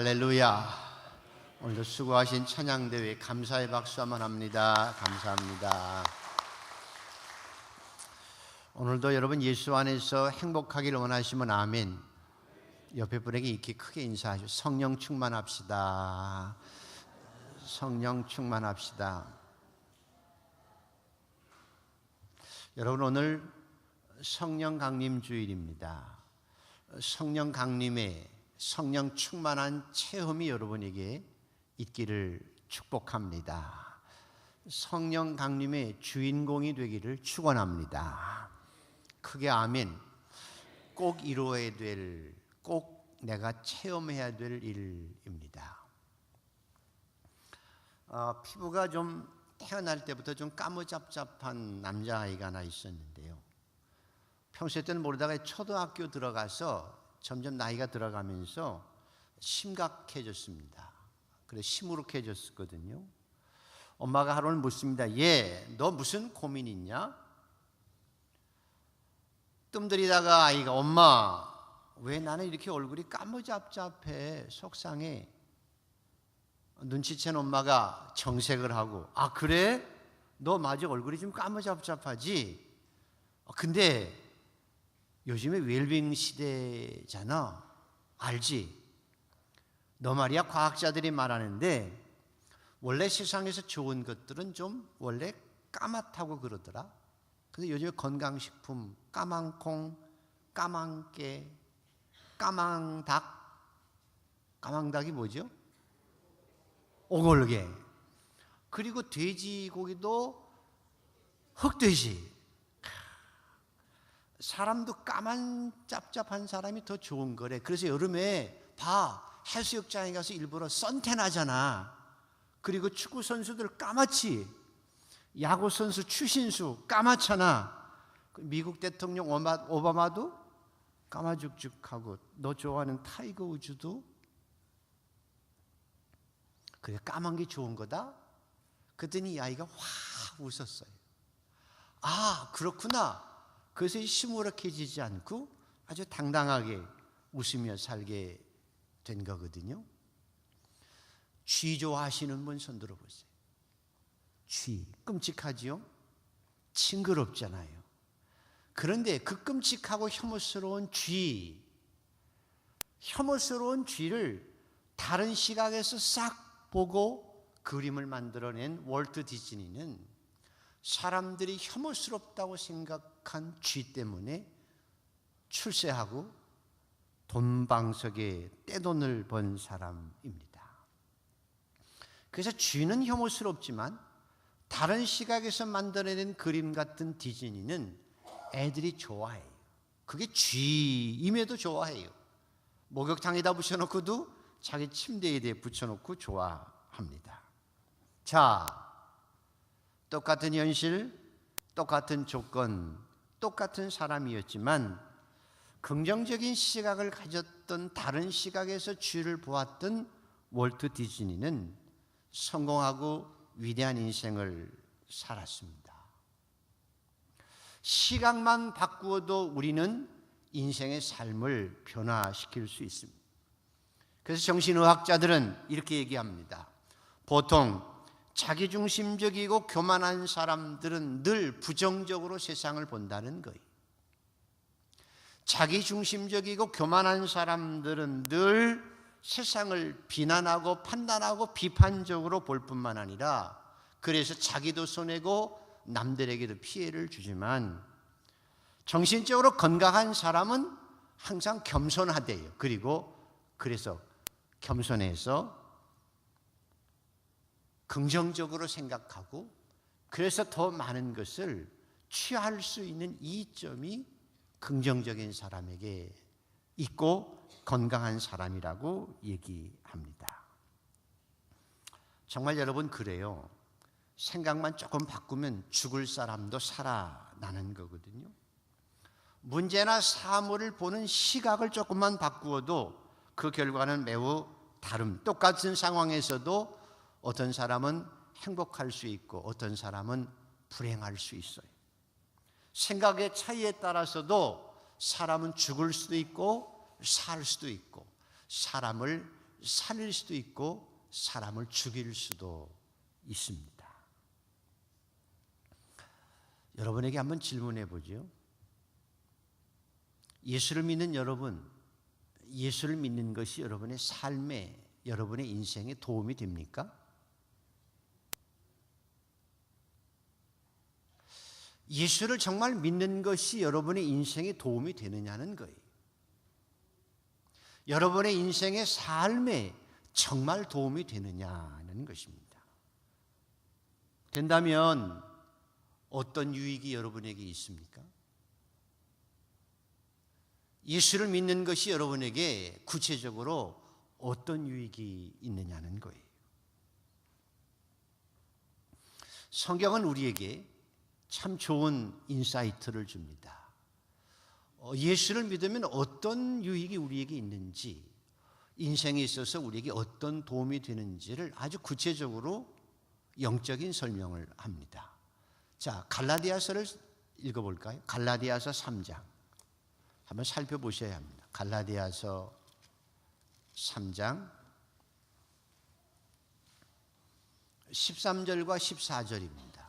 할렐루야. 오늘도 수고하신 찬양대회 감사의 박수 한번 합니다. 감사합니다. 오늘도 여러분 예수 안에서 행복하기를 원하시면 아멘. 옆에 분에게 이렇게 크게 인사하시고 성령 충만합시다. 성령 충만합시다. 여러분, 오늘 성령 강림 주일입니다. 성령 강림에 성령 충만한 체험이 여러분에게 있기를 축복합니다. 성령 강림의 주인공이 되기를 축원합니다. 크게 아멘. 꼭 이루어야 될, 꼭 내가 체험해야 될 일입니다. 피부가 좀 태어날 때부터 좀 까무잡잡한 남자아이가 하나 있었는데요. 평소에 때는 모르다가 초등학교 들어가서 점점 나이가 들어가면서 심각해졌습니다. 그래서 시무룩해졌거든요. 엄마가 하루는 묻습니다. 얘, 너 무슨 고민 있냐? 뜸들이다가 아이가 엄마, 왜 나는 이렇게 얼굴이 까무잡잡해, 속상해? 눈치챈 엄마가 정색을 하고, 아 그래? 너 맞아, 얼굴이 좀 까무잡잡하지? 근데 요즘에 웰빙 시대잖아. 알지? 너 말이야, 과학자들이 말하는데 원래 세상에서 좋은 것들은 좀 원래 까맣다고 그러더라. 근데 요즘에 건강식품 까망콩, 까망깨, 까망닭, 까망닭이 뭐죠? 오골개. 그리고 돼지고기도 흑돼지. 사람도 까만 짭짭한 사람이 더 좋은 거래. 그래서 여름에 봐, 해수욕장에 가서 일부러 선탠 하잖아. 그리고 축구 선수들 까맣지. 야구 선수 추신수 까맣잖아. 미국 대통령 오바마도 까마죽죽하고, 너 좋아하는 타이거 우즈도 그래, 까만 게 좋은 거다? 그랬더니 이 아이가 확 웃었어요. 아, 그렇구나. 그래서 시무룩해지지 않고 아주 당당하게 웃으며 살게 된 거거든요. 쥐 좋아하시는 분 손 들어보세요. 쥐, 끔찍하지요? 징그럽잖아요. 그런데 그 끔찍하고 혐오스러운 쥐를 다른 시각에서 싹 보고 그림을 만들어낸 월트 디즈니는 사람들이 혐오스럽다고 생각한 쥐 때문에 출세하고 돈방석에 떼돈을 번 사람입니다. 그래서 쥐는 혐오스럽지만 다른 시각에서 만들어낸 그림 같은 디즈니는 애들이 좋아해요. 그게 쥐임에도 좋아해요. 목욕탕에다 붙여놓고도 자기 침대에 대해 붙여놓고 좋아합니다. 자, 똑같은 현실, 똑같은 조건, 똑같은 사람이었지만 긍정적인 시각을 가졌던 다른 시각에서 쥐를 보았던 월트 디즈니는 성공하고 위대한 인생을 살았습니다. 시각만 바꾸어도 우리는 인생의 삶을 변화시킬 수 있습니다. 그래서 정신의학자들은 이렇게 얘기합니다. 보통 자기중심적이고 교만한 사람들은 늘 부정적으로 세상을 본다는 거예요. 자기중심적이고 교만한 사람들은 늘 세상을 비난하고 판단하고 비판적으로 볼 뿐만 아니라 그래서 자기도 손해고 남들에게도 피해를 주지만 정신적으로 건강한 사람은 항상 겸손하대요. 그리고 그래서 겸손해서 긍정적으로 생각하고 그래서 더 많은 것을 취할 수 있는 이점이 긍정적인 사람에게 있고 건강한 사람이라고 얘기합니다. 정말 여러분 그래요. 생각만 조금 바꾸면 죽을 사람도 살아나는 거거든요. 문제나 사물을 보는 시각을 조금만 바꾸어도 그 결과는 매우 다릅니다. 똑같은 상황에서도 어떤 사람은 행복할 수 있고 어떤 사람은 불행할 수 있어요. 생각의 차이에 따라서도 사람은 죽을 수도 있고 살 수도 있고 사람을 살릴 수도 있고 사람을 죽일 수도 있습니다. 여러분에게 한번 질문해 보죠. 예수를 믿는 여러분, 예수를 믿는 것이 여러분의 삶에, 여러분의 인생에 도움이 됩니까? 예수를 정말 믿는 것이 여러분의 인생에 도움이 되느냐는 거예요. 여러분의 인생의 삶에 정말 도움이 되느냐는 것입니다. 된다면 어떤 유익이 여러분에게 있습니까? 예수를 믿는 것이 여러분에게 구체적으로 어떤 유익이 있느냐는 거예요. 성경은 우리에게 참 좋은 인사이트를 줍니다. 예수를 믿으면 어떤 유익이 우리에게 있는지, 인생에 있어서 우리에게 어떤 도움이 되는지를 아주 구체적으로 영적인 설명을 합니다. 자, 갈라디아서를 읽어볼까요? 갈라디아서 3장 한번 살펴보셔야 합니다. 갈라디아서 3장 13절과 14절입니다.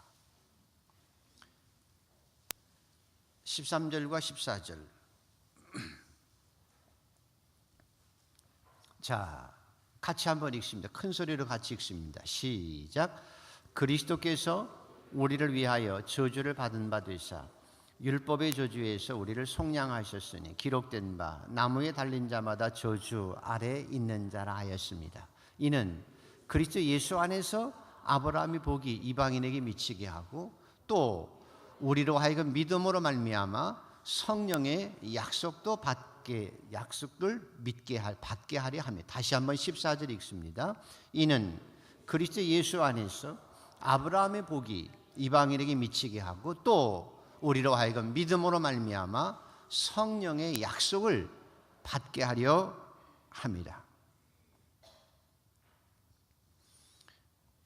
13절과 14절. 자, 같이 한번 읽습니다. 큰 소리로 같이 읽습니다. 시작. 그리스도께서 우리를 위하여 저주를 받은 바 되사 율법의 저주에서 우리를 속량하셨으니 기록된 바 나무에 달린 자마다 저주 아래 있는 자라 하였습니다. 이는 그리스도 예수 안에서 아브라함의 복이 이방인에게 미치게 하고 또 우리로 하여금 믿음으로 말미암아 성령의 약속을 받게 하려 하며. 다시 한번 14절 읽습니다. 이는 그리스도 예수 안에서 아브라함의 복이 이방인에게 미치게 하고 또 우리로 하여금 믿음으로 말미암아 성령의 약속을 받게 하려 합니다.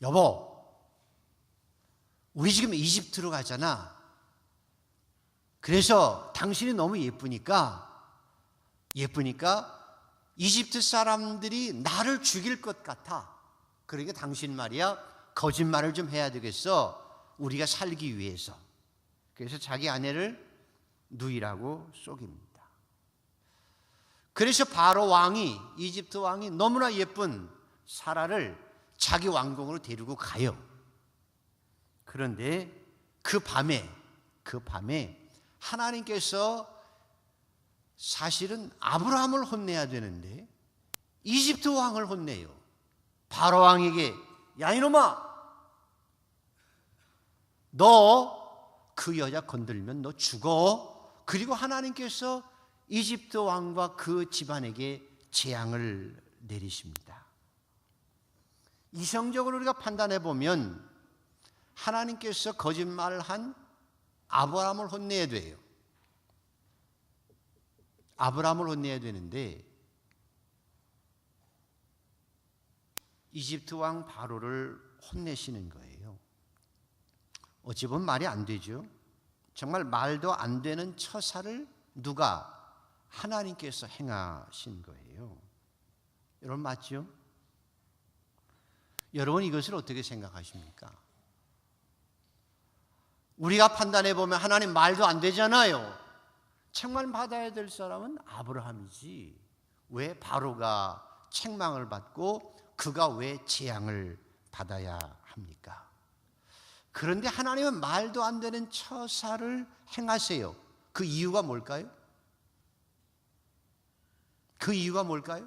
여보, 우리 지금 이집트로 가잖아. 그래서 당신이 너무 예쁘니까 이집트 사람들이 나를 죽일 것 같아. 그러니까 당신 말이야 거짓말을 좀 해야 되겠어. 우리가 살기 위해서. 그래서 자기 아내를 누이라고 속입니다. 그래서 바로 왕이, 이집트 왕이 너무나 예쁜 사라를 자기 왕궁으로 데리고 가요. 그런데 그 밤에 하나님께서 사실은 아브라함을 혼내야 되는데 이집트 왕을 혼내요. 바로 왕에게, 야 이놈아, 너 그 여자 건들면 너 죽어. 그리고 하나님께서 이집트 왕과 그 집안에게 재앙을 내리십니다. 이성적으로 우리가 판단해 보면 하나님께서 거짓말을 한 아브라함을 혼내야 돼요. 아브라함을 혼내야 되는데 이집트 왕 바로를 혼내시는 거예요. 어찌 보면 말이 안 되죠. 정말 말도 안 되는 처사를 누가? 하나님께서 행하신 거예요. 여러분 맞죠? 여러분 이것을 어떻게 생각하십니까? 우리가 판단해 보면 하나님 말도 안 되잖아요. 책망 받아야 될 사람은 아브라함이지. 왜 바로가 책망을 받고 그가 왜 재앙을 받아야 합니까? 그런데 하나님은 말도 안 되는 처사를 행하세요. 그 이유가 뭘까요? 그 이유가 뭘까요?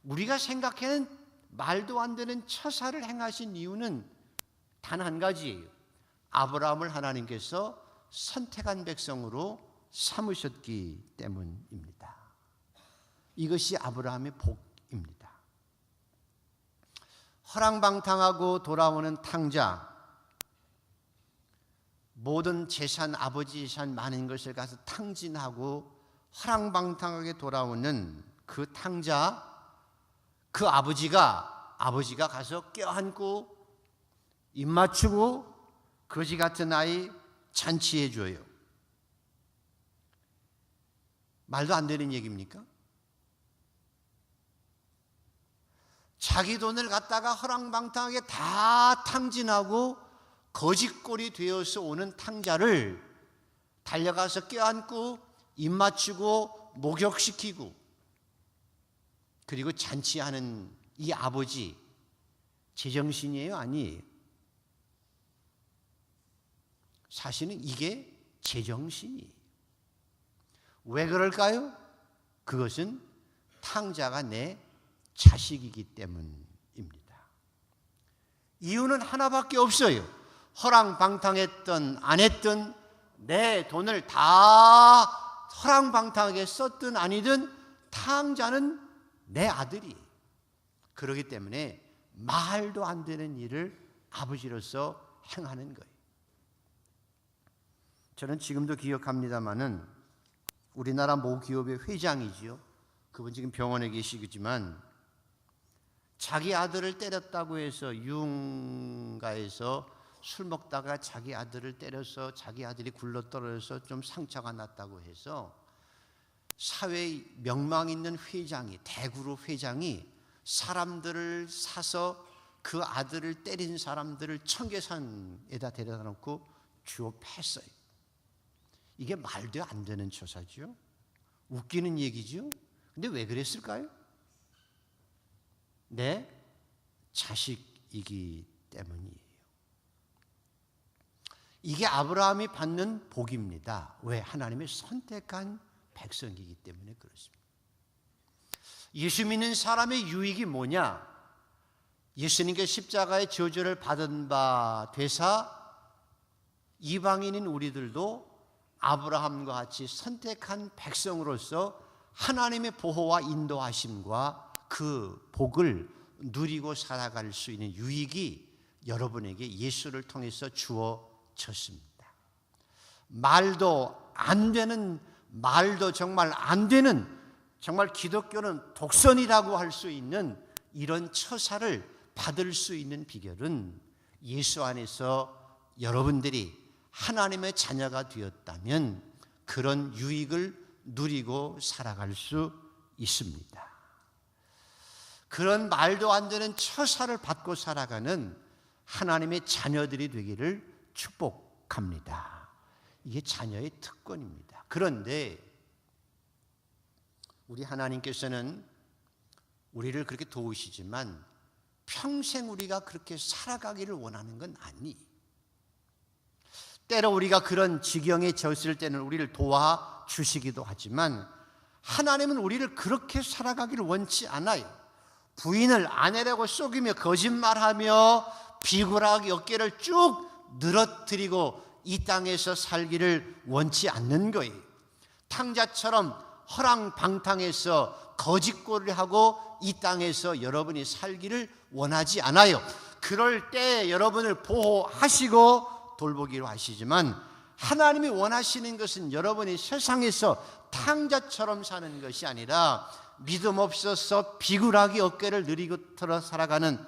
우리가 생각하는 말도 안 되는 처사를 행하신 이유는 단 한 가지예요. 아브라함을 하나님께서 선택한 백성으로 삼으셨기 때문입니다. 이것이 아브라함의 복입니다. 허랑방탕하고 돌아오는 탕자, 모든 재산, 아버지 재산 많은 것을 가서 탕진하고 허랑방탕하게 돌아오는 그 탕자, 그 아버지가 가서 껴안고 입 맞추고 거지 같은 아이 잔치해 줘요. 말도 안 되는 얘기입니까? 자기 돈을 갖다가 허랑방탕하게 다 탕진하고 거짓골이 되어서 오는 탕자를 달려가서 껴안고 입 맞추고 목욕시키고 그리고 잔치하는 이 아버지 제정신이에요? 아니에요? 사실은 이게 제정신이에요. 왜 그럴까요? 그것은 탕자가 내 자식이기 때문입니다. 이유는 하나밖에 없어요. 허랑방탕했던 안 했던 내 돈을 다 허랑방탕하게 썼든 아니든 탕자는 내 아들이. 그렇기 때문에 말도 안 되는 일을 아버지로서 행하는 거예요. 저는 지금도 기억합니다마는 우리나라 모 기업의 회장이지요. 그분 지금 병원에 계시지만 자기 아들을 때렸다고 해서 유흥가에서 술 먹다가 자기 아들을 때려서 자기 아들이 굴러떨어져서 좀 상처가 났다고 해서 사회에 명망 있는 회장이, 대그룹 회장이 사람들을 사서 그 아들을 때린 사람들을 청계산에다 데려다 놓고 주워 팼어요. 이게 말도 안 되는 처사죠. 웃기는 얘기죠. 근데 왜 그랬을까요? 내 자식이기 때문이에요. 이게 아브라함이 받는 복입니다. 왜? 하나님의 선택한 백성이기 때문에 그렇습니다. 예수 믿는 사람의 유익이 뭐냐? 예수님께 십자가의 저주를 받은 바 되사 이방인인 우리들도 아브라함과 같이 선택한 백성으로서 하나님의 보호와 인도하심과 그 복을 누리고 살아갈 수 있는 유익이 여러분에게 예수를 통해서 주어졌습니다. 말도 안 되는, 말도 정말 안 되는, 정말 기독교는 독선이라고 할 수 있는 이런 처사를 받을 수 있는 비결은 예수 안에서 여러분들이 하나님의 자녀가 되었다면 그런 유익을 누리고 살아갈 수 있습니다. 그런 말도 안 되는 처사를 받고 살아가는 하나님의 자녀들이 되기를 축복합니다. 이게 자녀의 특권입니다. 그런데 우리 하나님께서는 우리를 그렇게 도우시지만 평생 우리가 그렇게 살아가기를 원하는 건 아니에요. 때로 우리가 그런 지경에 졌을 때는 우리를 도와주시기도 하지만 하나님은 우리를 그렇게 살아가기를 원치 않아요. 부인을 아내라고 속이며 거짓말하며 비굴하게 어깨를 쭉 늘어뜨리고 이 땅에서 살기를 원치 않는 거예요. 탕자처럼 허랑방탕해서 거짓골을 하고 이 땅에서 여러분이 살기를 원하지 않아요. 그럴 때 여러분을 보호하시고 돌보기로 하시지만 하나님이 원하시는 것은 여러분이 세상에서 탕자처럼 사는 것이 아니라 믿음 없어서 비굴하게 어깨를 느리고 살아가는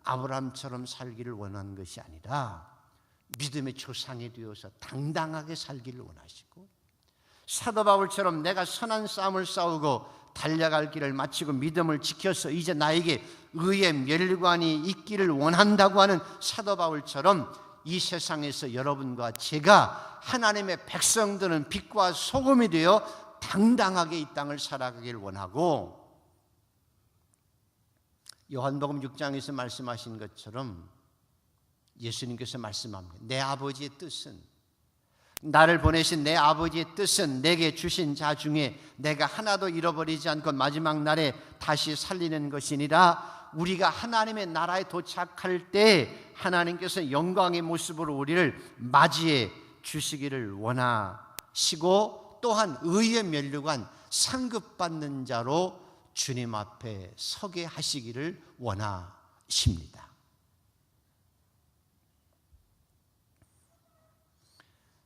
아브라함처럼 살기를 원하는 것이 아니라 믿음의 조상이 되어서 당당하게 살기를 원하시고 사도 바울처럼 내가 선한 싸움을 싸우고 달려갈 길을 마치고 믿음을 지켜서 이제 나에게 의의 멸관이 있기를 원한다고 하는 사도 바울처럼 이 세상에서 여러분과 제가 하나님의 백성들은 빛과 소금이 되어 당당하게 이 땅을 살아가길 원하고 요한복음 6장에서 말씀하신 것처럼 예수님께서 말씀합니다. 내 아버지의 뜻은, 나를 보내신 내 아버지의 뜻은 내게 주신 자 중에 내가 하나도 잃어버리지 않고 마지막 날에 다시 살리는 것이니라. 우리가 하나님의 나라에 도착할 때 하나님께서 영광의 모습으로 우리를 맞이해 주시기를 원하시고 또한 의의 면류관 상급받는 자로 주님 앞에 서게 하시기를 원하십니다.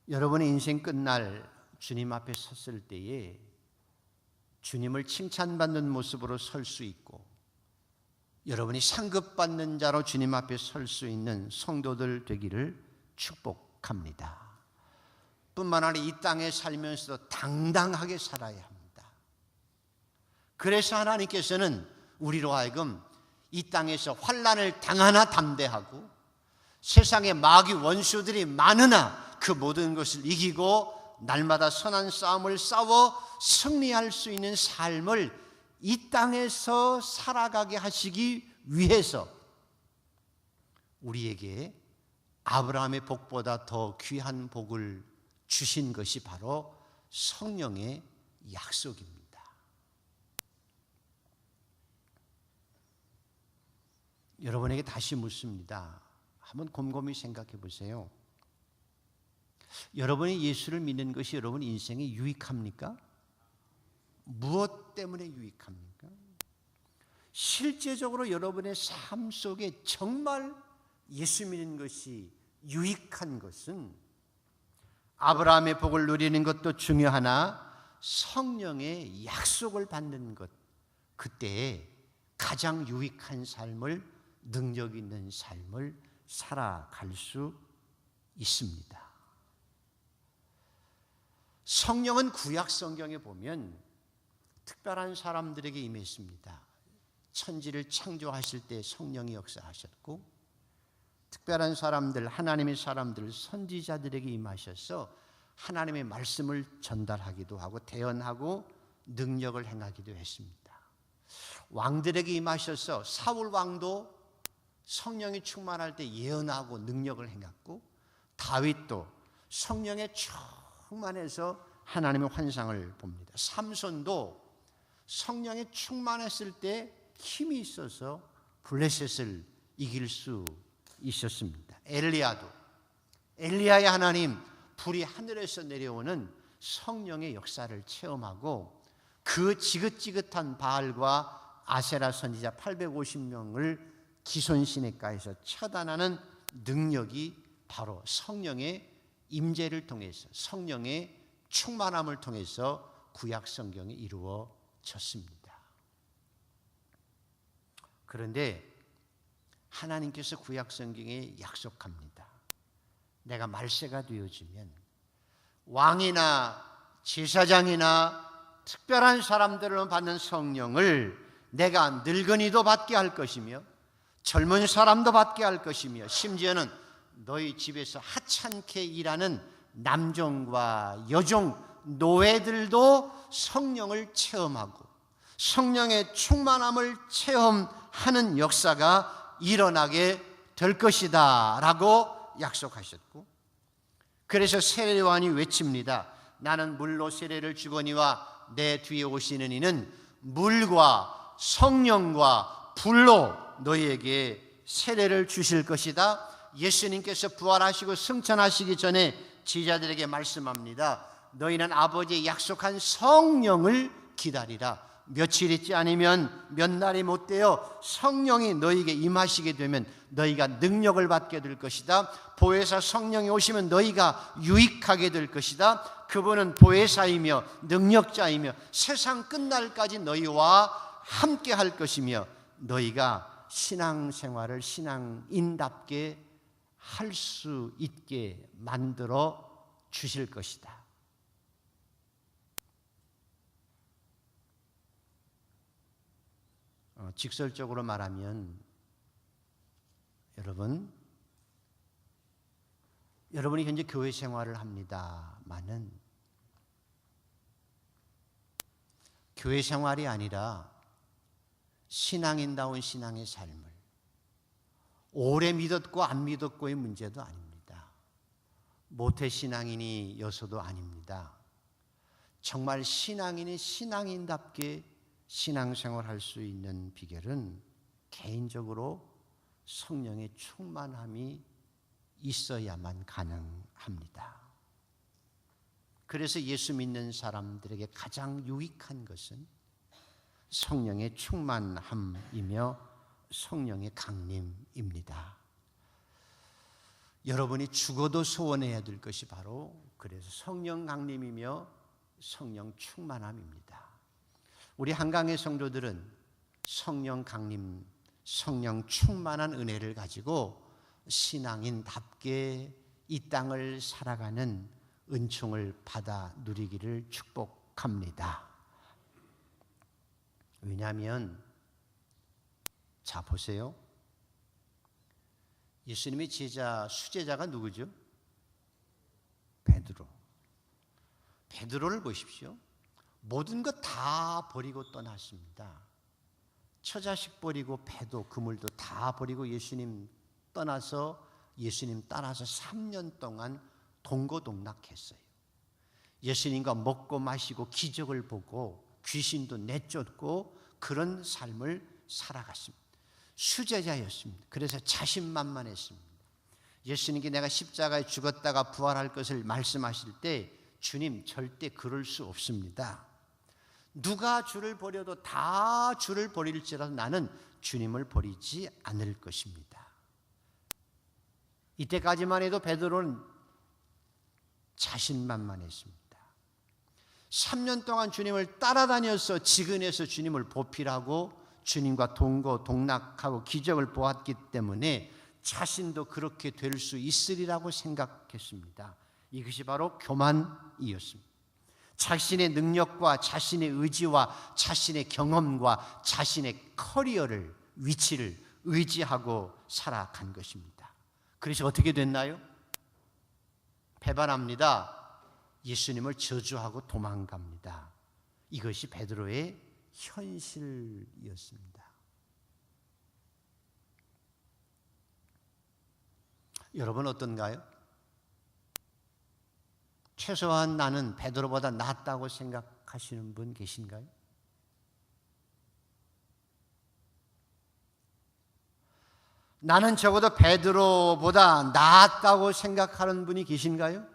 여러분의 인생 끝날 주님 앞에 섰을 때에 주님을 칭찬받는 모습으로 설 수 있고 여러분이 상급받는 자로 주님 앞에 설 수 있는 성도들 되기를 축복합니다. 뿐만 아니라 이 땅에 살면서도 당당하게 살아야 합니다. 그래서 하나님께서는 우리로 하여금 이 땅에서 환난을 당하나 담대하고 세상에 마귀 원수들이 많으나 그 모든 것을 이기고 날마다 선한 싸움을 싸워 승리할 수 있는 삶을 이 땅에서 살아가게 하시기 위해서 우리에게 아브라함의 복보다 더 귀한 복을 주신 것이 바로 성령의 약속입니다. 여러분에게 다시 묻습니다. 한번 곰곰이 생각해 보세요. 여러분이 예수를 믿는 것이 여러분 인생에 유익합니까? 무엇 때문에 유익합니까? 실제적으로 여러분의 삶 속에 정말 예수 믿는 것이 유익한 것은 아브라함의 복을 누리는 것도 중요하나 성령의 약속을 받는 것, 그때에 가장 유익한 삶을, 능력 있는 삶을 살아갈 수 있습니다. 성령은 구약 성경에 보면 특별한 사람들에게 임했습니다. 천지를 창조하실 때 성령이 역사하셨고, 특별한 사람들, 하나님의 사람들, 선지자들에게 임하셔서 하나님의 말씀을 전달하기도 하고 대언하고 능력을 행하기도 했습니다. 왕들에게 임하셔서 사울 왕도 성령이 충만할 때 예언하고 능력을 행했고, 다윗도 성령에 충만해서 하나님의 환상을 봅니다. 삼손도 성령에 충만했을 때 힘이 있어서 블레셋을 이길 수 있었습니다. 엘리야의 하나님, 불이 하늘에서 내려오는 성령의 역사를 체험하고 그 지긋지긋한 바알과 아세라 선지자 850명을 기손시내가에서 처단하는 능력이 바로 성령의 임재를 통해서, 성령의 충만함을 통해서 구약 성경에 이루어졌습니다. 그런데 하나님께서 구약 성경에 약속합니다. 내가 말세가 되어지면 왕이나 제사장이나 특별한 사람들로 받는 성령을 내가 늙은이도 받게 할 것이며 젊은 사람도 받게 할 것이며 심지어는 너희 집에서 하찮게 일하는 남종과 여종, 노예들도 성령을 체험하고 성령의 충만함을 체험하는 역사가 일어나게 될 것이다 라고 약속하셨고, 그래서 세례요한이 외칩니다. 나는 물로 세례를 주거니와 내 뒤에 오시는 이는 물과 성령과 불로 너희에게 세례를 주실 것이다. 예수님께서 부활하시고 승천하시기 전에 제자들에게 말씀합니다. 너희는 아버지의 약속한 성령을 기다리라. 며칠 있지 않으면 몇 날이 못 되어 성령이 너희에게 임하시게 되면 너희가 능력을 받게 될 것이다. 보혜사 성령이 오시면 너희가 유익하게 될 것이다. 그분은 보혜사이며 능력자이며 세상 끝날까지 너희와 함께 할 것이며 너희가 신앙생활을 신앙인답게 할 수 있게 만들어 주실 것이다. 직설적으로 말하면 여러분이 현재 교회 생활을 합니다마는 교회 생활이 아니라 신앙인다운 신앙의 삶을, 오래 믿었고 안 믿었고의 문제도 아닙니다. 모태신앙인이어서도 아닙니다. 정말 신앙인이 신앙인답게 신앙생활 할 수 있는 비결은 개인적으로 성령의 충만함이 있어야만 가능합니다. 그래서 예수 믿는 사람들에게 가장 유익한 것은 성령의 충만함이며 성령의 강림입니다. 여러분이 죽어도 소원해야 될 것이 바로 그래서 성령 강림이며 성령 충만함입니다. 우리 한강의 성도들은 성령 강림, 성령 충만한 은혜를 가지고 신앙인답게 이 땅을 살아가는 은총을 받아 누리기를 축복합니다. 왜냐하면 자, 보세요. 예수님의 수제자가 누구죠? 베드로. 베드로를 보십시오. 모든 것 다 버리고 떠났습니다. 처자식 버리고 배도 그물도 다 버리고 예수님 따라서 3년 동안 동고동락했어요. 예수님과 먹고 마시고 기적을 보고 귀신도 내쫓고 그런 삶을 살아갔습니다. 수제자였습니다. 그래서 자신만만했습니다. 예수님께 내가 십자가에 죽었다가 부활할 것을 말씀하실 때 주님 절대 그럴 수 없습니다. 누가 주를 버려도 다 주를 버릴지라도 나는 주님을 버리지 않을 것입니다. 이때까지만 해도 베드로는 자신만만했습니다. 3년 동안 주님을 따라다녀서 지근해서 주님을 보필하고 주님과 동고동락하고 기적을 보았기 때문에 자신도 그렇게 될 수 있으리라고 생각했습니다. 이것이 바로 교만이었습니다. 자신의 능력과 자신의 의지와 자신의 경험과 자신의 커리어를, 위치를 의지하고 살아간 것입니다. 그래서 어떻게 됐나요? 배반합니다. 예수님을 저주하고 도망갑니다. 이것이 베드로의 현실이었습니다. 여러분 어떤가요? 최소한 나는 베드로보다 낫다고 생각하시는 분 계신가요? 나는 적어도 베드로보다 낫다고 생각하는 분이 계신가요?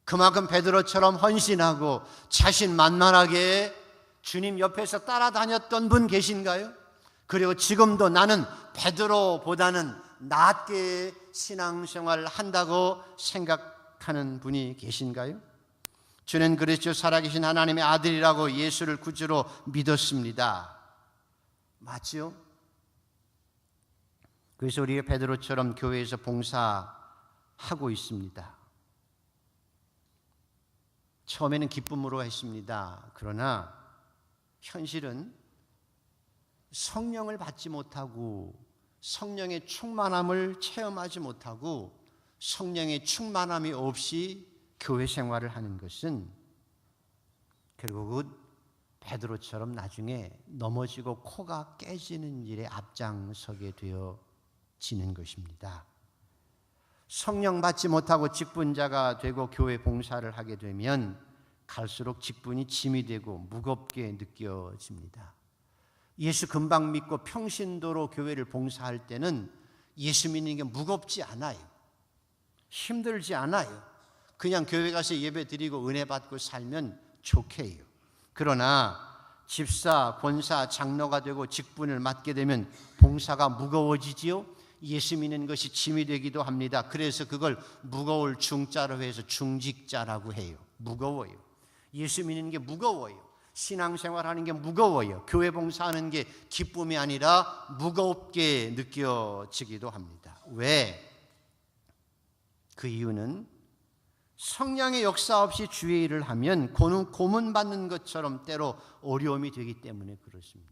그만큼 베드로처럼 헌신하고 자신만만하게 주님 옆에서 따라다녔던 분 계신가요? 그리고 지금도 나는 베드로보다는 낫게 신앙생활을 한다고 생각하는 분이 계신가요? 저는 그리스도 살아계신 하나님의 아들이라고 예수를 구주로 믿었습니다. 맞죠? 그래서 우리가 베드로처럼 교회에서 봉사하고 있습니다. 처음에는 기쁨으로 했습니다. 그러나 현실은 성령을 받지 못하고 성령의 충만함을 체험하지 못하고 성령의 충만함이 없이 교회 생활을 하는 것은 결국은 베드로처럼 나중에 넘어지고 코가 깨지는 일에 앞장서게 되어지는 것입니다. 성령 받지 못하고 직분자가 되고 교회 봉사를 하게 되면 갈수록 직분이 짐이 되고 무겁게 느껴집니다. 예수 금방 믿고 평신도로 교회를 봉사할 때는 예수 믿는 게 무겁지 않아요. 힘들지 않아요. 그냥 교회 가서 예배 드리고 은혜 받고 살면 좋게 해요. 그러나 집사, 권사, 장로가 되고 직분을 맡게 되면 봉사가 무거워지지요. 예수 믿는 것이 짐이 되기도 합니다. 그래서 그걸 무거울 중자로 해서 중직자라고 해요. 무거워요. 예수 믿는 게 무거워요. 신앙생활하는 게 무거워요. 교회 봉사하는 게 기쁨이 아니라 무겁게 느껴지기도 합니다. 왜? 그 이유는 성령의 역사 없이 주의 일을 하면 고문받는 것처럼 때로 어려움이 되기 때문에 그렇습니다.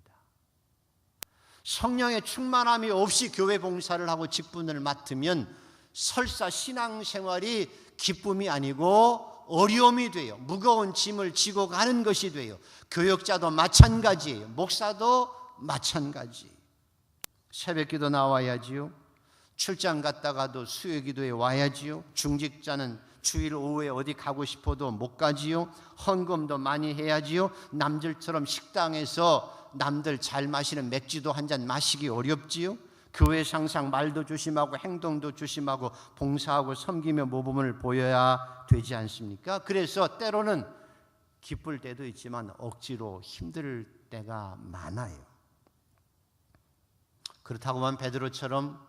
성령의 충만함이 없이 교회 봉사를 하고 직분을 맡으면 설사 신앙생활이 기쁨이 아니고 어려움이 돼요. 무거운 짐을 지고 가는 것이 돼요. 교역자도 마찬가지예요. 목사도 마찬가지. 새벽기도 나와야지요. 출장 갔다가도 수요기도에 와야지요. 중직자는 주일 오후에 어디 가고 싶어도 못 가지요. 헌금도 많이 해야지요. 남들처럼 식당에서 남들 잘 마시는 맥주도 한 잔 마시기 어렵지요. 교회에서 항상 말도 조심하고 행동도 조심하고 봉사하고 섬기며 모범을 보여야 되지 않습니까? 그래서 때로는 기쁠 때도 있지만 억지로 힘들 때가 많아요. 그렇다고만 베드로처럼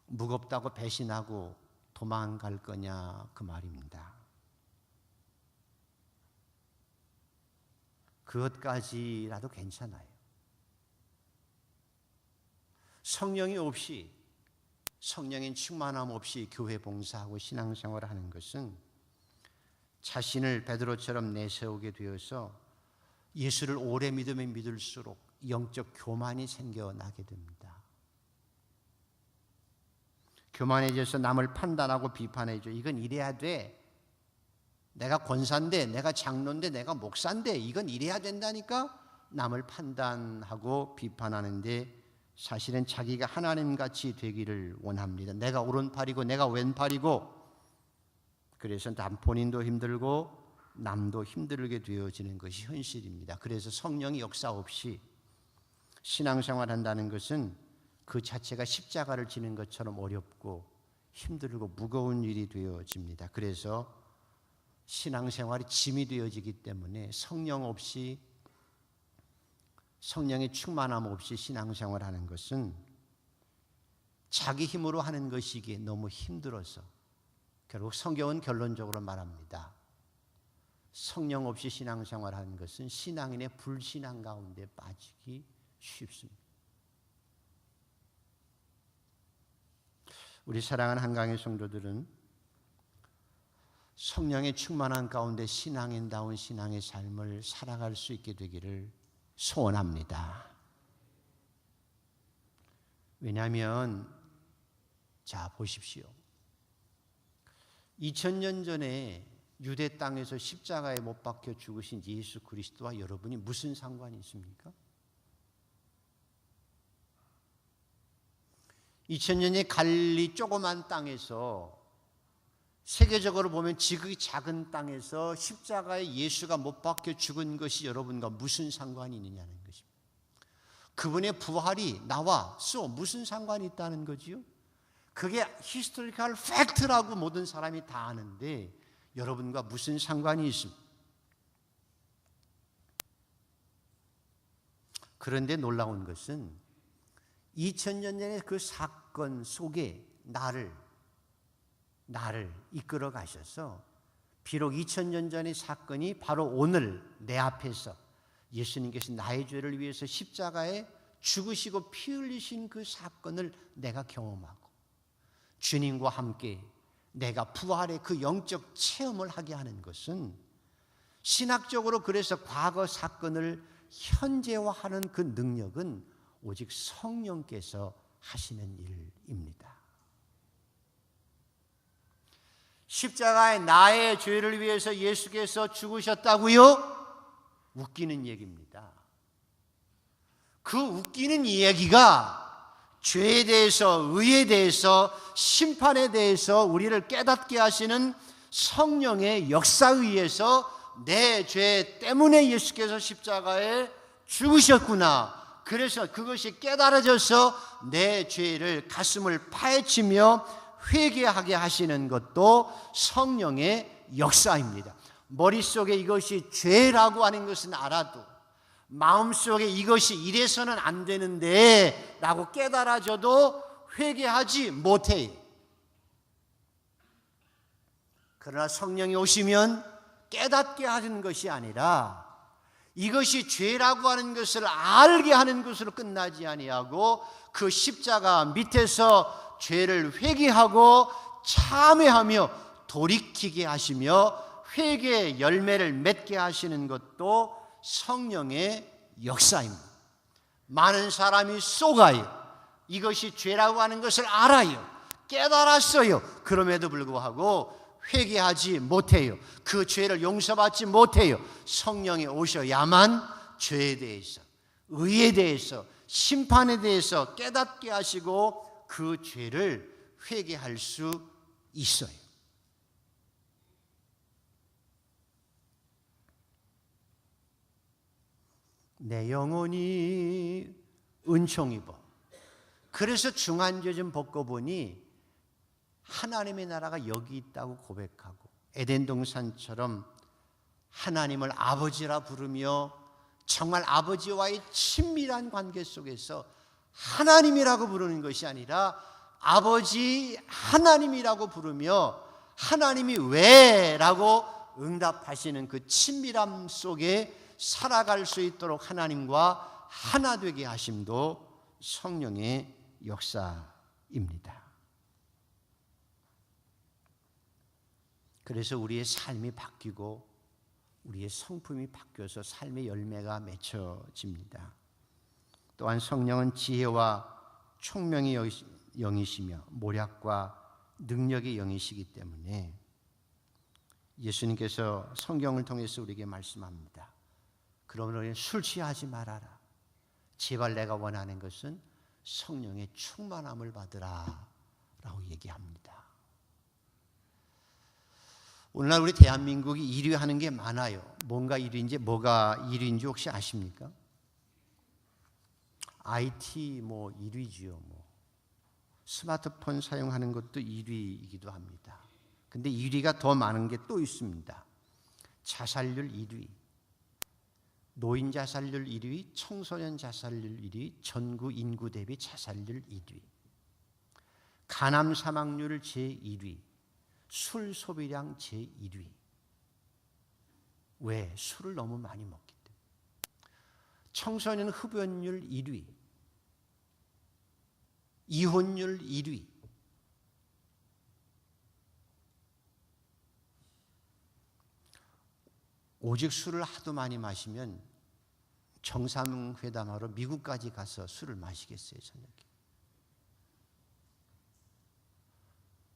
무겁다고 배신하고 도망갈 거냐 그 말입니다. 그것까지라도 괜찮아요. 성령이 없이, 성령의 충만함 없이 교회 봉사하고 신앙생활을 하는 것은 자신을 베드로처럼 내세우게 되어서 예수를 오래 믿으면 믿을수록 영적 교만이 생겨나게 됩니다. 교만해져서 남을 판단하고 비판해줘. 이건 이래야 돼. 내가 권사인데, 내가 장로인데, 내가 목사인데 이건 이래야 된다니까. 남을 판단하고 비판하는데 사실은 자기가 하나님같이 되기를 원합니다. 내가 오른팔이고 내가 왼팔이고, 그래서 본인도 힘들고 남도 힘들게 되어지는 것이 현실입니다. 그래서 성령의 역사 없이 신앙생활 한다는 것은 그 자체가 십자가를 지는 것처럼 어렵고 힘들고 무거운 일이 되어집니다. 그래서 신앙생활이 짐이 되어지기 때문에 성령 없이, 성령의 충만함 없이 신앙생활 하는 것은 자기 힘으로 하는 것이기에 너무 힘들어서, 결국 성경은 결론적으로 말합니다. 성령 없이 신앙생활 하는 것은 신앙인의 불신앙 가운데 빠지기 쉽습니다. 우리 사랑하는 한강의 성도들은 성령의 충만한 가운데 신앙인다운 신앙의 삶을 살아갈 수 있게 되기를 소원합니다. 왜냐하면 자 보십시오. 2000년 전에 유대 땅에서 십자가에 못 박혀 죽으신 예수 그리스도와 여러분이 무슨 상관이 있습니까? 2000년의 갈릴리 조그만 땅에서, 세계적으로 보면 지극히 작은 땅에서 십자가에 예수가 못 박혀 죽은 것이 여러분과 무슨 상관이 있느냐는 것입니다. 그분의 부활이 나와 무슨 상관이 있다는 거지요? 그게 히스토리컬 팩트라고 모든 사람이 다 아는데 여러분과 무슨 상관이 있습니까? 그런데 놀라운 것은 2000년 전의 그 사건 속에 나를 이끌어 가셔서, 비록 2000년 전의 사건이 바로 오늘 내 앞에서 예수님께서 나의 죄를 위해서 십자가에 죽으시고 피 흘리신 그 사건을 내가 경험하고 주님과 함께 내가 부활의 그 영적 체험을 하게 하는 것은, 신학적으로 그래서 과거 사건을 현재화하는 그 능력은 오직 성령께서 하시는 일입니다. 십자가에 나의 죄를 위해서 예수께서 죽으셨다고요? 웃기는 얘기입니다. 그 웃기는 이야기가 죄에 대해서, 의에 대해서, 심판에 대해서 우리를 깨닫게 하시는 성령의 역사에 의해서 내 죄 때문에 예수께서 십자가에 죽으셨구나, 그래서 그것이 깨달아져서 내 죄를 가슴을 파헤치며 회개하게 하시는 것도 성령의 역사입니다. 머릿속에 이것이 죄라고 하는 것은 알아도 마음속에 이것이 이래서는 안 되는데 라고 깨달아져도 회개하지 못해요. 그러나 성령이 오시면 깨닫게 하는 것이 아니라 이것이 죄라고 하는 것을 알게 하는 것으로 끝나지 아니하고 그 십자가 밑에서 죄를 회개하고 참회하며 돌이키게 하시며 회개의 열매를 맺게 하시는 것도 성령의 역사입니다. 많은 사람이 속아요. 이것이 죄라고 하는 것을 알아요. 깨달았어요. 그럼에도 불구하고 회개하지 못해요. 그 죄를 용서받지 못해요. 성령이 오셔야만 죄에 대해서, 의에 대해서, 심판에 대해서 깨닫게 하시고 그 죄를 회개할 수 있어요. 내 영혼이 은총 입어. 그래서 중한죄 좀 벗고 보니 하나님의 나라가 여기 있다고 고백하고 에덴 동산처럼 하나님을 아버지라 부르며 정말 아버지와의 친밀한 관계 속에서 하나님이라고 부르는 것이 아니라 아버지 하나님이라고 부르며 하나님이 왜? 라고 응답하시는 그 친밀함 속에 살아갈 수 있도록 하나님과 하나 되게 하심도 성령의 역사입니다. 그래서 우리의 삶이 바뀌고 우리의 성품이 바뀌어서 삶의 열매가 맺혀집니다. 또한 성령은 지혜와 총명의 영이시며 모략과 능력의 영이시기 때문에 예수님께서 성경을 통해서 우리에게 말씀합니다. 그러므로 우리는 술 취하지 말아라. 제발 내가 원하는 것은 성령의 충만함을 받으라 라고 얘기합니다. 오늘날 우리 대한민국이 1위 하는 게 많아요. 뭐가 1위인지 혹시 아십니까? IT 1위지요. 스마트폰 사용하는 것도 1위이기도 합니다. 근데 1위가 더 많은 게 또 있습니다. 자살률 1위, 노인 자살률 1위, 청소년 자살률 1위, 전국 인구 대비 자살률 1위, 간암 사망률 제1위, 술 소비량 제1위. 왜? 술을 너무 많이 먹기 때문에. 청소년 흡연율 1위, 이혼율 1위. 오직 술을 하도 많이 마시면 정상회담하러 미국까지 가서 술을 마시겠어요, 저녁에.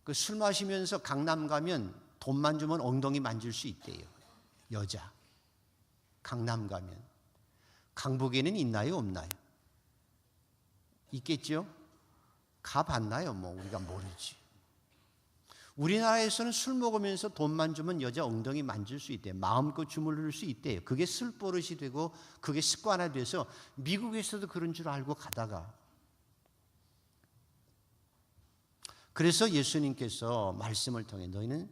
그 술 마시면서 강남 가면 돈만 주면 엉덩이 만질 수 있대요. 여자. 강남 가면. 강북에는 있나요, 없나요? 있겠죠? 가봤나요? 우리가 모르지. 우리나라에서는 술 먹으면서 돈만 주면 여자 엉덩이 만질 수 있대요. 마음껏 주물를 수 있대요. 그게 술버릇이 되고 그게 습관화 돼서 미국에서도 그런 줄 알고 가다가, 그래서 예수님께서 말씀을 통해 너희는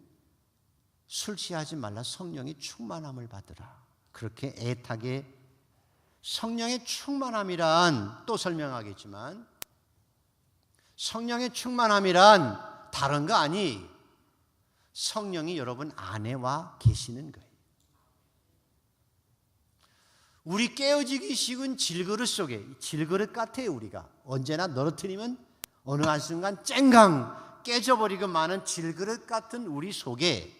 술 취하지 말라, 성령의 충만함을 받으라. 그렇게 애타게, 성령의 충만함이란 또 설명하겠지만, 성령의 충만함이란 다른 거 아니, 성령이 여러분 안에 와 계시는 거예요. 우리 깨어지기 쉬운 질그릇 속에, 질그릇 같아요. 우리가 언제나 떨어뜨리면 어느 한순간 쨍강 깨져버리고 마는 질그릇 같은 우리 속에,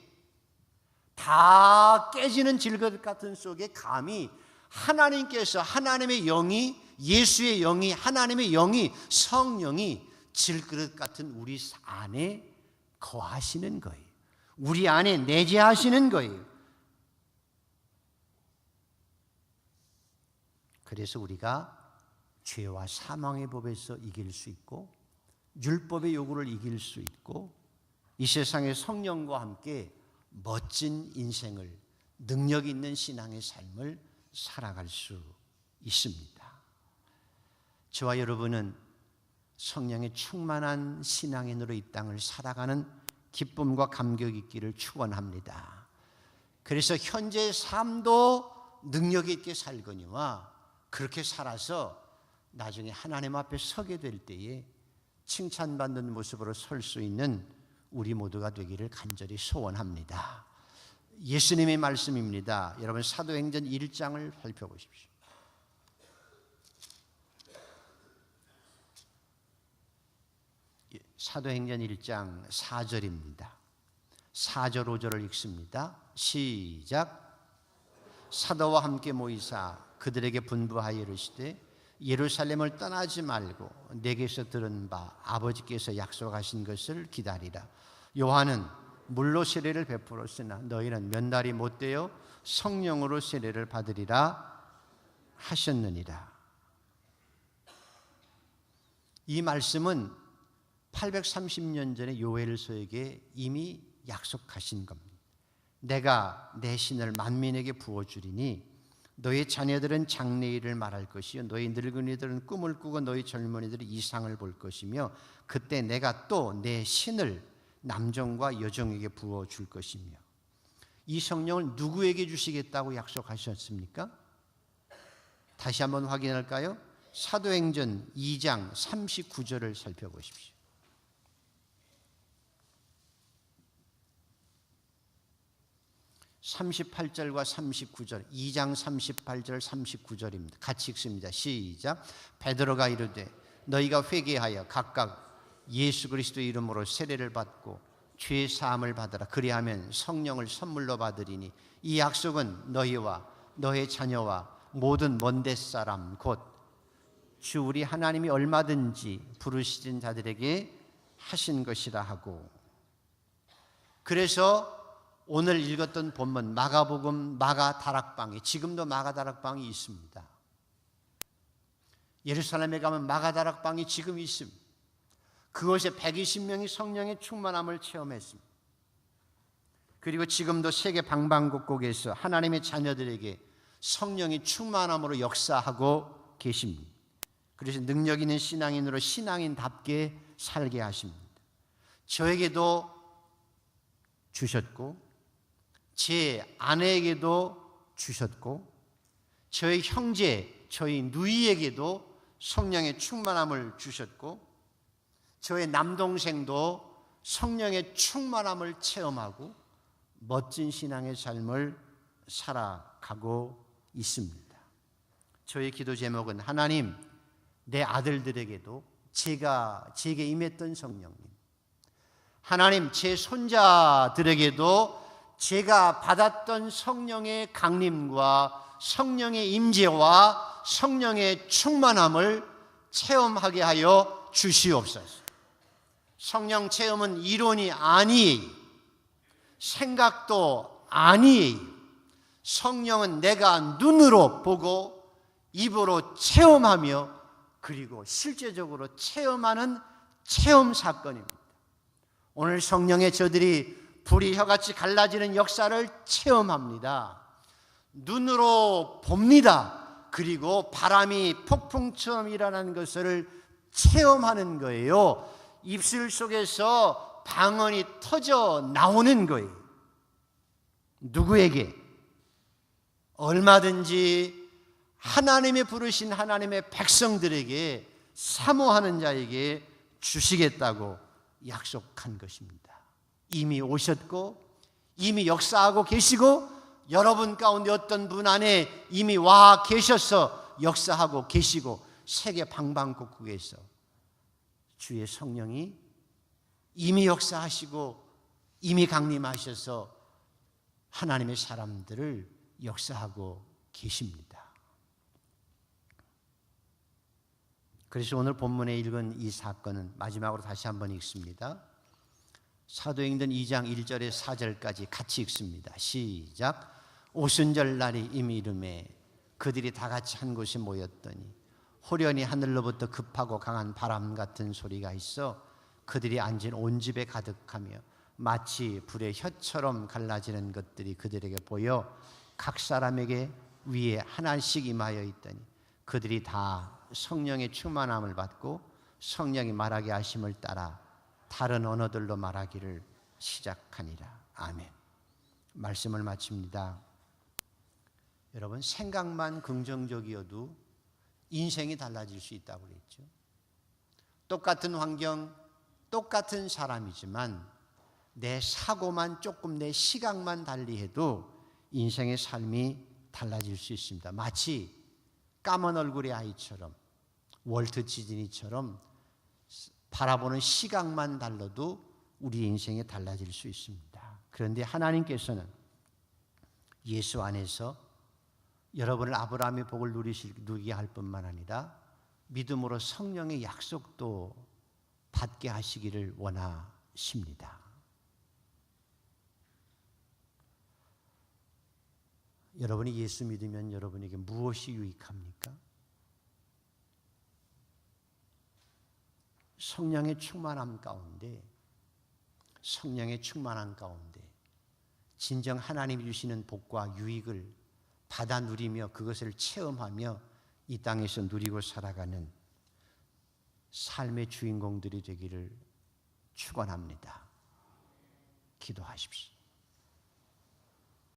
다 깨지는 질그릇 같은 속에 감히 하나님께서, 하나님의 영이, 예수의 영이, 하나님의 영이, 성령이 질그릇 같은 우리 안에 거하시는 거예요. 우리 안에 내재하시는 거예요. 그래서 우리가 죄와 사망의 법에서 이길 수 있고, 율법의 요구를 이길 수 있고, 이 세상의 성령과 함께 멋진 인생을, 능력 있는 신앙의 삶을 살아갈 수 있습니다. 저와 여러분은 성령의 충만한 신앙인으로 이 땅을 살아가는 기쁨과 감격 있기를 축원합니다. 그래서 현재의 삶도 능력 있게 살거니와 그렇게 살아서 나중에 하나님 앞에 서게 될 때에 칭찬받는 모습으로 설 수 있는 우리 모두가 되기를 간절히 소원합니다. 예수님의 말씀입니다. 여러분 사도행전 1장을 살펴보십시오. 사도행전 1장 4절입니다. 4절 5절을 읽습니다. 시작. 사도와 함께 모이사 그들에게 분부하여 이르시되 예루살렘을 떠나지 말고 내게서 들은 바 아버지께서 약속하신 것을 기다리라. 요한은 물로 세례를 베풀었으나 너희는 몇 날이 못되어 성령으로 세례를 받으리라 하셨느니라. 이 말씀은 830년 전에 요엘서에게 이미 약속하신 겁니다. 내가 내 신을 만민에게 부어주리니 너희 자녀들은 장래일을 말할 것이요 너희 늙은이들은 꿈을 꾸고 너희 젊은이들이 이상을 볼 것이며 그때 내가 또 내 신을 남종과 여종에게 부어줄 것이며. 이 성령을 누구에게 주시겠다고 약속하셨습니까? 다시 한번 확인할까요? 사도행전 2장 39절을 살펴보십시오. 38절과 39절, 2장 38절 39절입니다. 같이 읽습니다. 시작. 베드로가 이르되 너희가 회개하여 각각 예수 그리스도의 이름으로 세례를 받고 죄 사함을 받으라. 그리하면 성령을 선물로 받으리니 이 약속은 너희와 너의 자녀와 모든 먼데 사람 곧 주 우리 하나님이 얼마든지 부르시는 자들에게 하신 것이라 하고, 그래서 오늘 읽었던 본문 마가복음 마가다락방에, 지금도 마가다락방이 있습니다. 예루살렘에 가면 마가다락방이 지금 있습니다. 그곳에 120명이 성령의 충만함을 체험했습니다. 그리고 지금도 세계 방방곡곡에서 하나님의 자녀들에게 성령의 충만함으로 역사하고 계십니다. 그래서 능력 있는 신앙인으로 신앙인답게 살게 하십니다. 저에게도 주셨고, 제 아내에게도 주셨고, 저희 형제, 저희 누이에게도 성령의 충만함을 주셨고, 저의 남동생도 성령의 충만함을 체험하고 멋진 신앙의 삶을 살아가고 있습니다. 저의 기도 제목은 하나님, 내 아들들에게도 제게 임했던 성령님, 하나님 제 손자들에게도 제가 받았던 성령의 강림과 성령의 임재와 성령의 충만함을 체험하게 하여 주시옵소서. 성령 체험은 이론이 아니에요. 생각도 아니에요. 성령은 내가 눈으로 보고 입으로 체험하며 그리고 실제적으로 체험하는 체험 사건입니다. 오늘 성령의 저들이 불이 혀같이 갈라지는 역사를 체험합니다. 눈으로 봅니다. 그리고 바람이 폭풍처럼 일어나는 것을 체험하는 거예요. 입술 속에서 방언이 터져 나오는 거예요. 누구에게? 얼마든지 하나님의 부르신 하나님의 백성들에게, 사모하는 자에게 주시겠다고 약속한 것입니다. 이미 오셨고 이미 역사하고 계시고, 여러분 가운데 어떤 분 안에 이미 와 계셔서 역사하고 계시고, 세계 방방곡곡에서 주의 성령이 이미 역사하시고 이미 강림하셔서 하나님의 사람들을 역사하고 계십니다. 그래서 오늘 본문에 읽은 이 사건은 마지막으로 다시 한번 읽습니다. 사도행전 2장 1절에 4절까지 같이 읽습니다. 시작. 오순절 날이 이미 이르매 그들이 다 같이 한 곳에 모였더니 호련히 하늘로부터 급하고 강한 바람 같은 소리가 있어 그들이 앉은 온 집에 가득하며 마치 불의 혀처럼 갈라지는 것들이 그들에게 보여 각 사람에게 위에 하나씩 임하여 있더니 그들이 다 성령의 충만함을 받고 성령이 말하게 하심을 따라 다른 언어들로 말하기를 시작하니라. 아멘. 말씀을 마칩니다. 여러분, 생각만 긍정적이어도 인생이 달라질 수 있다고 그랬죠. 똑같은 환경, 똑같은 사람이지만 내 사고만 조금, 내 시각만 달리해도 인생의 삶이 달라질 수 있습니다. 마치 까만 얼굴의 아이처럼, 월트 디즈니처럼 바라보는 시각만 달라도 우리 인생이 달라질 수 있습니다. 그런데 하나님께서는 예수 안에서 여러분을 아브라함의 복을 누리게 할 뿐만 아니라 믿음으로 성령의 약속도 받게 하시기를 원하십니다. 여러분이 예수 믿으면 여러분에게 무엇이 유익합니까? 성령의 충만함 가운데, 성령의 충만함 가운데 진정 하나님이 주시는 복과 유익을 받아 누리며 그것을 체험하며 이 땅에서 누리고 살아가는 삶의 주인공들이 되기를 축원합니다. 기도하십시오.